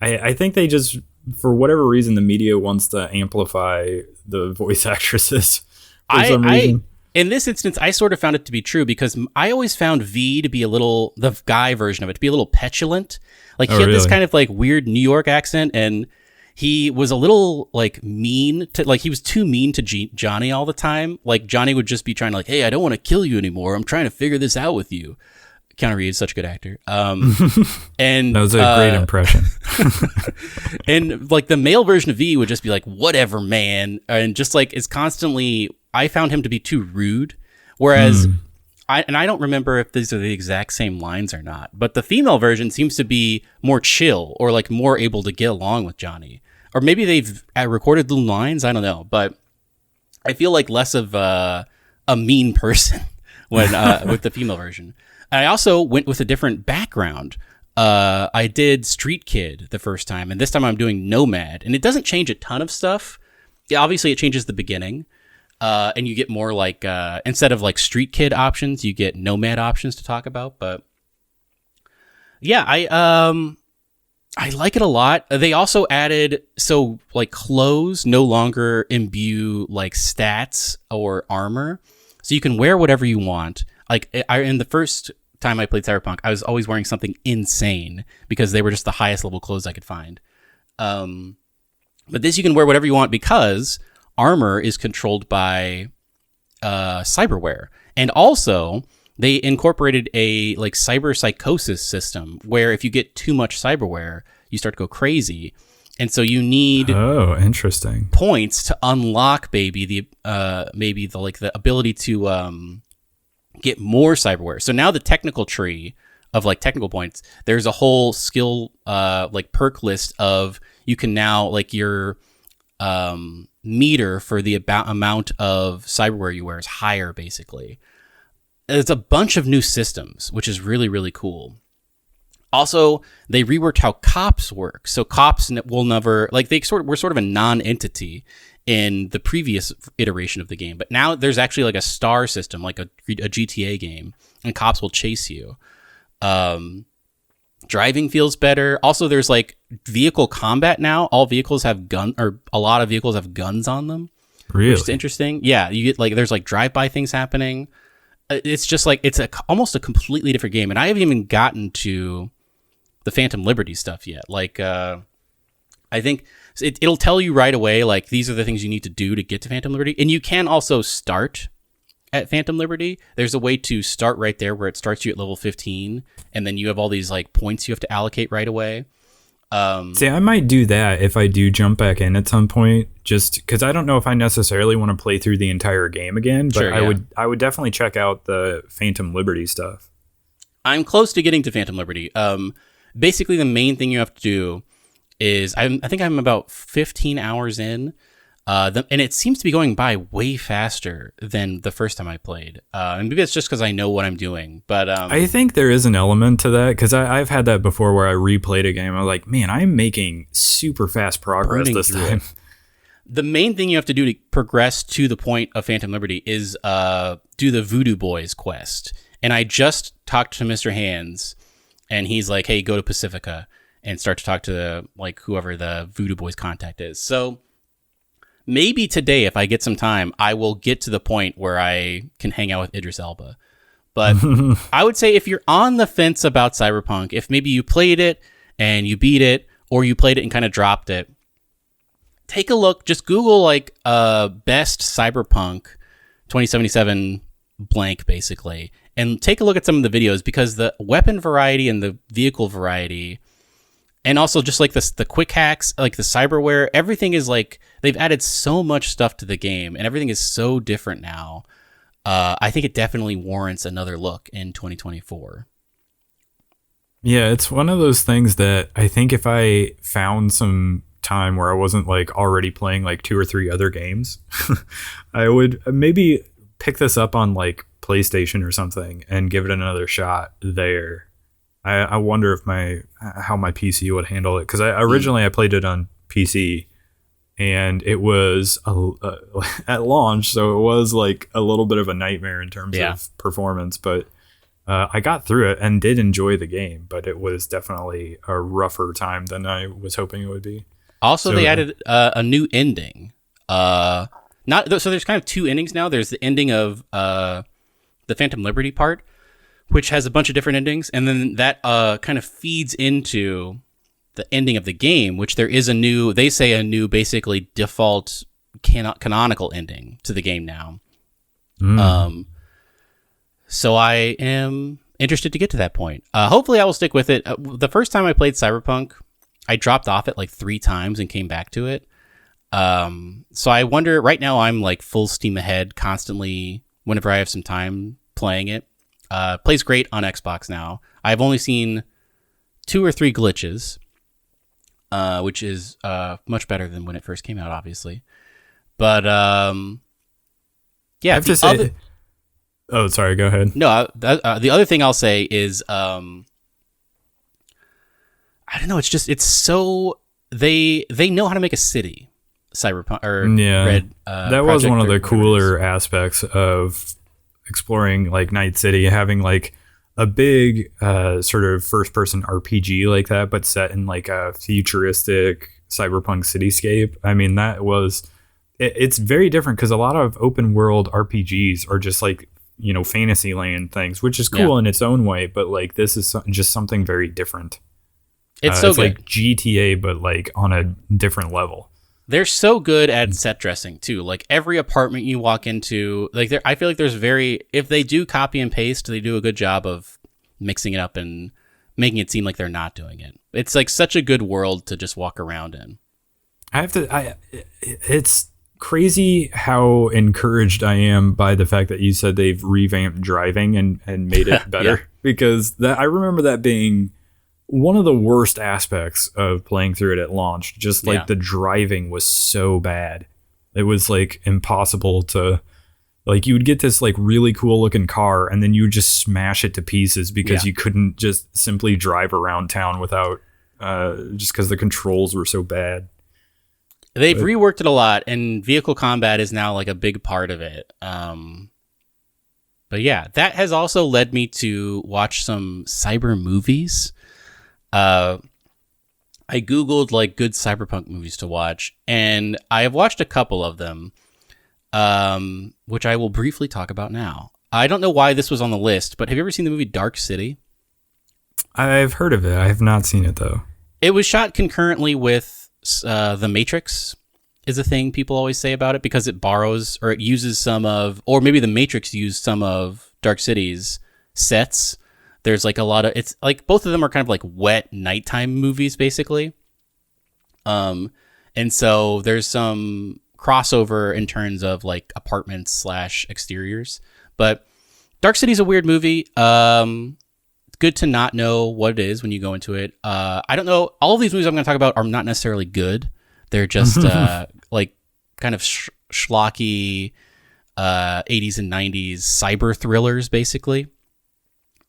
I think they just, for whatever reason, the media wants to amplify the voice actresses for some reason. In this instance, I sort of found it to be true because I always found V to be the guy version of it, to be a little petulant. Like he had this kind of like weird New York accent and he was a little like mean to, like he was too mean to Johnny all the time. Like Johnny would just be trying to like, hey, I don't want to kill you anymore. I'm trying to figure this out with you. Keanu Reeves, such a good actor. And that was a great impression. And like the male version of V would just be like, whatever, man. And just like is constantly, I found him to be too rude. Whereas I don't remember if these are the exact same lines or not, but the female version seems to be more chill or like more able to get along with Johnny. Or maybe they've recorded the lines. I don't know, but I feel like less of a mean person when with the female version. And I also went with a different background. I did Street Kid the first time, and this time I'm doing Nomad, and it doesn't change a ton of stuff. Yeah, obviously it changes the beginning, and you get more like instead of like Street Kid options, you get Nomad options to talk about. But yeah, I like it a lot. They also added, so like clothes no longer imbue like stats or armor. So you can wear whatever you want. Like in the first time I played Cyberpunk, I was always wearing something insane because they were just the highest level clothes I could find. But this you can wear whatever you want because armor is controlled by cyberware. And also they incorporated a like cyber psychosis system where if you get too much cyberware, you start to go crazy. And so you need interesting points to unlock maybe the ability to get more cyberware. So now the technical tree of like technical points, there's a whole skill like perk list of you can now like your meter for the amount of cyberware you wear is higher basically. It's a bunch of new systems, which is really, really cool. Also, they reworked how cops work. So cops will never, like were sort of a non-entity in the previous iteration of the game. But now there's actually like a star system, like a GTA game, and cops will chase you. Driving feels better. Also, there's like vehicle combat now. All vehicles have a lot of vehicles have guns on them. Really? Which is interesting. Yeah, you get like, there's like drive-by things happening. It's just like, it's almost a completely different game. And I haven't even gotten to the Phantom Liberty stuff yet. Like, I think it'll tell you right away, like, these are the things you need to do to get to Phantom Liberty. And you can also start at Phantom Liberty. There's a way to start right there where it starts you at level 15. And then you have all these like points you have to allocate right away. See, I might do that if I do jump back in at some point, just because I don't know if I necessarily want to play through the entire game again, but sure, yeah. I would definitely check out the Phantom Liberty stuff. I'm close to getting to Phantom Liberty. Basically, the main thing you have to do is I think I'm about 15 hours in, and it seems to be going by way faster than the first time I played. And maybe it's just because I know what I'm doing. But I think there is an element to that because I've had that before where I replayed a game. I was like, man, I'm making super fast progress this time. The main thing you have to do to progress to the point of Phantom Liberty is do the Voodoo Boys quest. And I just talked to Mr. Hands, and he's like, hey, go to Pacifica and start to talk to like whoever the Voodoo Boys contact is. So maybe today, if I get some time, I will get to the point where I can hang out with Idris Elba. But I would say if you're on the fence about Cyberpunk, if maybe you played it and you beat it, or you played it and kind of dropped it, take a look. Just Google like best Cyberpunk 2077 blank, basically, and take a look at some of the videos, because the weapon variety and the vehicle variety, and also just like the quick hacks, like the cyberware, everything is like, they've added so much stuff to the game and everything is so different now. I think it definitely warrants another look in 2024. Yeah, it's one of those things that I think if I found some time where I wasn't like already playing like 2 or 3 other games, I would maybe pick this up on like PlayStation or something and give it another shot there. I wonder if how my PC would handle it, because originally I played it on PC, and it was at launch, so it was like a little bit of a nightmare in terms of performance. But I got through it and did enjoy the game, but it was definitely a rougher time than I was hoping it would be. Also, they added a new ending. So there's kind of 2 endings now. There's the ending of the Phantom Liberty part, which has a bunch of different endings, and then that kind of feeds into the ending of the game, which there is a new basically default canonical ending to the game now. So I am interested to get to that point. Hopefully I will stick with it. The first time I played Cyberpunk, I dropped off it like 3 times and came back to it. So I wonder, right now I'm like full steam ahead constantly whenever I have some time playing it. Plays great on Xbox now. I've only seen 2 or 3 glitches, which is much better than when it first came out, obviously. But yeah. Oh, sorry. Go ahead. No, the other thing I'll say is, I don't know. It's so they know how to make a city. Cyberpunk or Red. That was one of the cooler aspects of exploring like Night City, having like a big sort of first person RPG like that, but set in like a futuristic cyberpunk cityscape. I mean, it's very different because a lot of open world RPGs are just like, you know, Fantasyland things, which is cool in its own way, but like this is just something very different. It's so good. Like GTA, but like on a different level. They're so good at set dressing too. Like every apartment you walk into, like I feel like if they do copy and paste, they do a good job of mixing it up and making it seem like they're not doing it. It's like such a good world to just walk around in. It's crazy how encouraged I am by the fact that you said they've revamped driving and made it better because I remember that being one of the worst aspects of playing through it at launch. Just like the driving was so bad. It was like impossible to, like, you would get this like really cool looking car and then you would just smash it to pieces because you couldn't just simply drive around town without, just because the controls were so bad. They've reworked it a lot, and vehicle combat is now like a big part of it. But yeah, that has also led me to watch some cyber movies. I Googled like good cyberpunk movies to watch, and I have watched a couple of them, which I will briefly talk about now. I don't know why this was on the list, but have you ever seen the movie Dark City? I've heard of it. I have not seen it though. It was shot concurrently with The Matrix, is a thing people always say about it, because it borrows or it uses some of, or maybe The Matrix used some of Dark City's sets. There's like a lot of, it's like both of them are kind of like wet nighttime movies basically. And so there's some crossover in terms of like apartments / exteriors, but Dark City's a weird movie. Good to not know what it is when you go into it. I don't know. All of these movies I'm going to talk about are not necessarily good. They're just like kind of schlocky 80s and 90s cyber thrillers basically.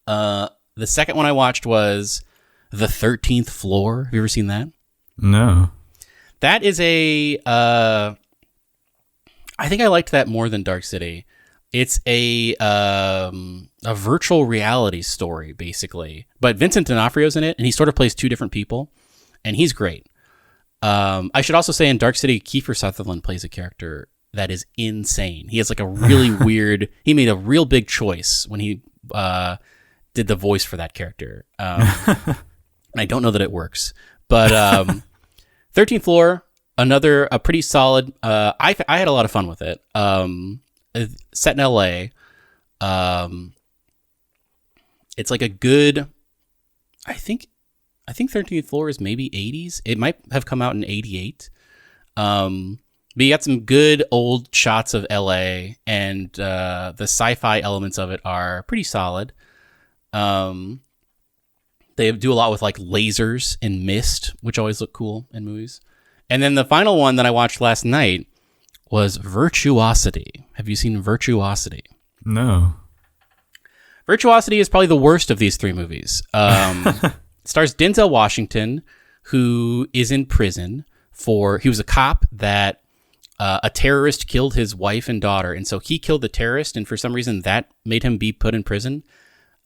The second one I watched was The 13th Floor. Have you ever seen that? No. That is I think I liked that more than Dark City. It's a virtual reality story, basically. But Vincent D'Onofrio's in it, and he sort of plays two different people, and he's great. I should also say in Dark City, Kiefer Sutherland plays a character that is insane. He has like a really weird... He made a real big choice when he did the voice for that character. I don't know that it works. But 13th Floor, a pretty solid... I had a lot of fun with it. Set in LA. It's like a good... I think 13th Floor is maybe 80s. It might have come out in 88. But you got some good old shots of LA, and the sci-fi elements of it are pretty solid. They do a lot with like lasers and mist, which always look cool in movies. And then the final one that I watched last night was Virtuosity. Have you seen Virtuosity? No. Virtuosity is probably the worst of these three movies. It stars Denzel Washington, who is in prison he was a cop that a terrorist killed his wife and daughter. And so he killed the terrorist, and for some reason that made him be put in prison.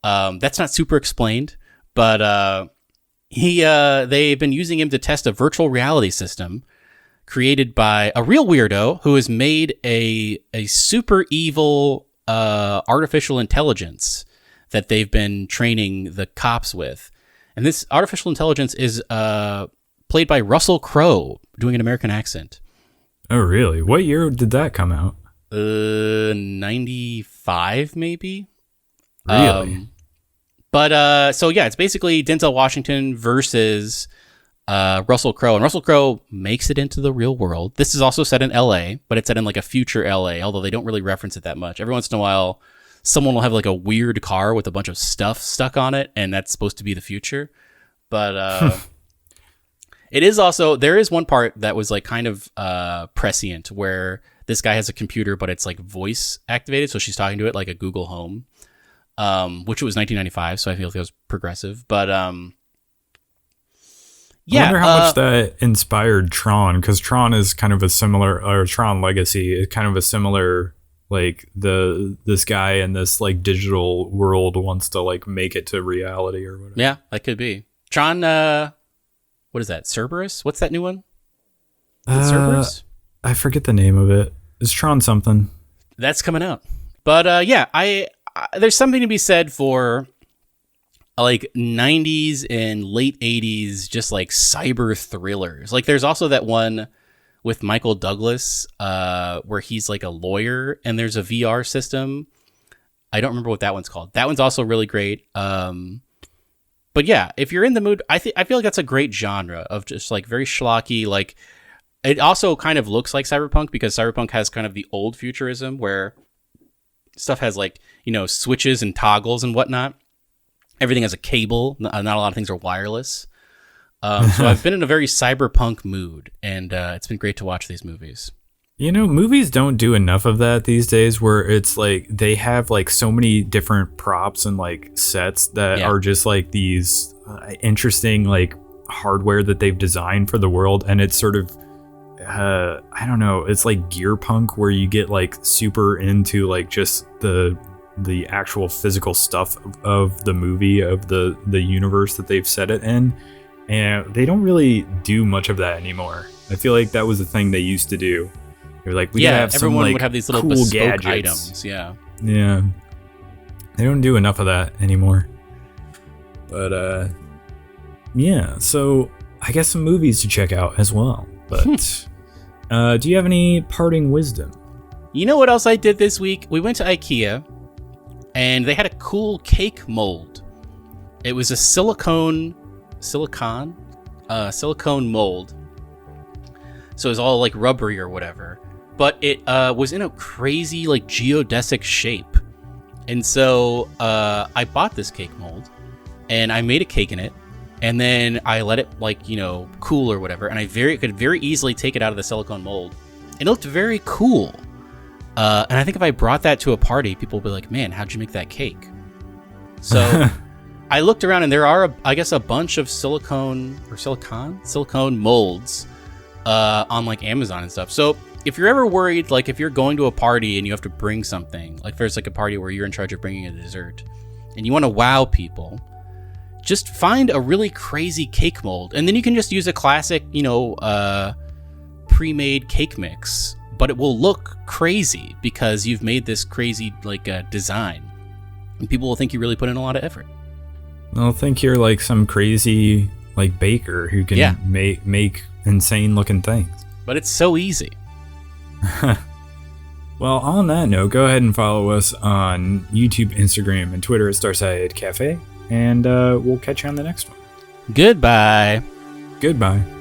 That's not super explained, but they've been using him to test a virtual reality system created by a real weirdo who has made a super evil artificial intelligence that they've been training the cops with. And this artificial intelligence is played by Russell Crowe, doing an American accent. Oh, really? What year did that come out? 95, maybe? Really? So yeah, it's basically Denzel Washington versus Russell Crowe. And Russell Crowe makes it into the real world. This is also set in LA, but it's set in like a future LA, although they don't really reference it that much. Every once in a while, someone will have like a weird car with a bunch of stuff stuck on it, and that's supposed to be the future. But it is also, there is one part that was like kind of prescient, where this guy has a computer, but it's like voice activated, so she's talking to it like a Google Home, which was 1995, so I feel like it was progressive. But yeah, I wonder how much that inspired Tron, because Tron is kind of a similar, or Tron Legacy is kind of a similar like this guy in this like digital world wants to like make it to reality or whatever. Yeah, that could be. Tron, what is that? Cerberus? What's that new one? Cerberus? I forget the name of it. It's Tron something. That's coming out. But yeah, I there's something to be said for like 90s and late 80s just like cyber thrillers. Like there's also that one with Michael Douglas where he's like a lawyer and there's a VR system. I don't remember what that one's called. That one's also really great. But yeah, if you're in the mood, I feel like that's a great genre of just like very schlocky. Like it also kind of looks like Cyberpunk because Cyberpunk has kind of the old futurism where stuff has like, you know, switches and toggles and whatnot. Everything has a cable. Not a lot of things are wireless. So I've been in a very cyberpunk mood, and it's been great to watch these movies. You know, movies don't do enough of that these days where it's like they have like so many different props and like sets that are just like these interesting like hardware that they've designed for the world. And it's sort of, I don't know, it's like gear punk where you get like super into like just the actual physical stuff of the movie, of the universe that they've set it in. And they don't really do much of that anymore. I feel like that was the thing they used to do. They're like, we gotta have everyone some, like, would have these little cool bespoke gadgets. items. Yeah. They don't do enough of that anymore. But yeah. So I guess some movies to check out as well. But do you have any parting wisdom? You know what else I did this week? We went to IKEA, and they had a cool cake mold. It was a silicone mold. So it was all like rubbery or whatever. But it was in a crazy like geodesic shape. And so I bought this cake mold and I made a cake in it. And then I let it like, you know, cool or whatever. And I could very easily take it out of the silicone mold. It looked very cool. And I think if I brought that to a party, people would be like, man, how'd you make that cake? So I looked around and there are, I guess, a bunch of silicone molds on like Amazon and stuff. So if you're ever worried, like if you're going to a party and you have to bring something, like there's like a party where you're in charge of bringing a dessert and you want to wow people, just find a really crazy cake mold. And then you can just use a classic, you know, pre-made cake mix, but it will look crazy because you've made this crazy like design. And people will think you really put in a lot of effort. They'll think you're like some crazy like baker who can make insane looking things. But it's so easy. Well, on that note, go ahead and follow us on YouTube, Instagram, and Twitter at Starside Cafe. And we'll catch you on the next one. Goodbye. Goodbye.